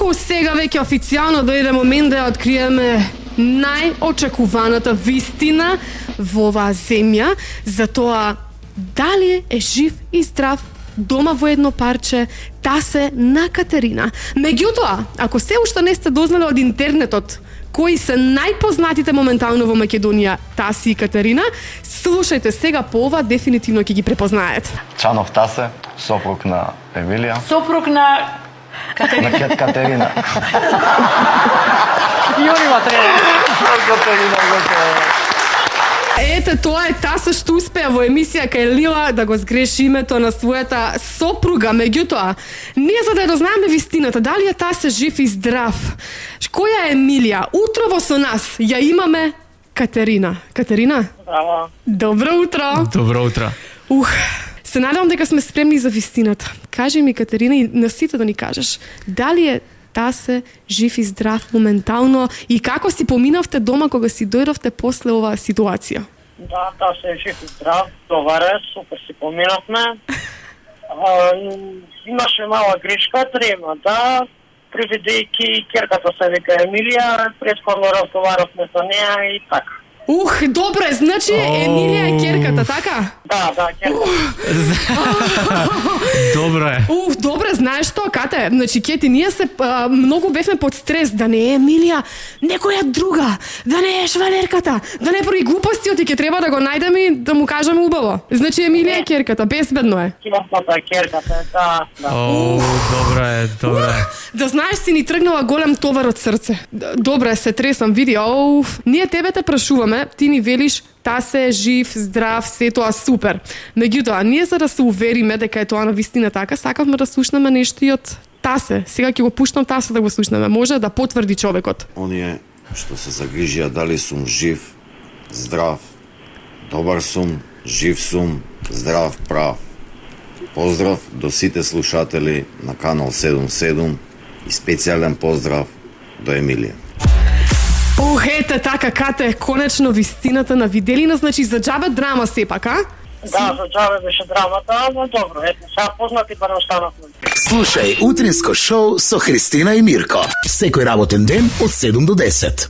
Толку сега веќе официјално дојде момент да ја откриеме најочекуваната вистина во оваа земја за тоа дали е жив и здрав дома во едно парче тасе на Катерина. Меѓутоа, ако се уште не сте дознали од интернетот кои се најпознатите моментално во Македонија Таси и Катерина, слушајте сега по ова, дефинитивно ќе ги препознаете. Чанов Тасе, сопруг на Емилија. Сопруг на Катерина. На Катерина. Јурива треба. Ете, тоа е Таса што успеа во емисија кај Лила да го сгреши името на својата сопруга. Меѓутоа, ние за да дознаеме вистината, дали е Тасе жив и здрав, која е Емилија, утрово со нас ја имаме Катерина. Катерина? Браво. Добро утро. Добро утро. Се надевам дека сме спремни за вистината. Кажи ми, Катерина, и на сите да ни кажеш, дали е Тасе жив и здрав моментално и како си поминавте дома кога си дојдовте после оваа ситуација? Да, Тасе е жив и здрав, добар е, супер си поминавме. Имаше мала грешка, трема, да, приведејќи ќерката се вика Емилија, претходно разговаравме со неа и така. Добре, значи Емилија е ќерката, така? Да, ќерката. Добро е. Добре, знаеш што, Кате? Значи, Кети, ние се многу бевме под стрес да не е Емилија, некоја друга, да не е швалерката, да не прави глупости, оти ќе треба да го најдеме и да му кажеме убаво. Значи, Емилија е ќерката, безбедно е. Ќерката, да. Добро е, добро е. Да знаеш, си ни тргнала голем товар од срце. Добре, се тресам, види, ние тебе те прашуваме, ти ни велиш Тасе е жив, здрав, се тоа супер. Меѓутоа, ние за да се увериме дека е тоа на вистина така, сакавме да слушнеме нешто и од Тасе. Сега ќе го пуштам Тасе да го слушнеме. Може да потврди човекот. Оние што се загрижија дали сум жив, здрав, добар сум, жив сум, здрав, прав. Поздрав до сите слушатели на Канал 77 и специјален поздрав до Емилија. Ете така, Кате, конечно вистината на виделина, значи за џабе драма сепак, а? Да, за џабе беше драмата, но добро, ето, сега познати па не останавме. Слушај утринско шоу со Христина и Мирко. Секој работен ден од 7 до 10.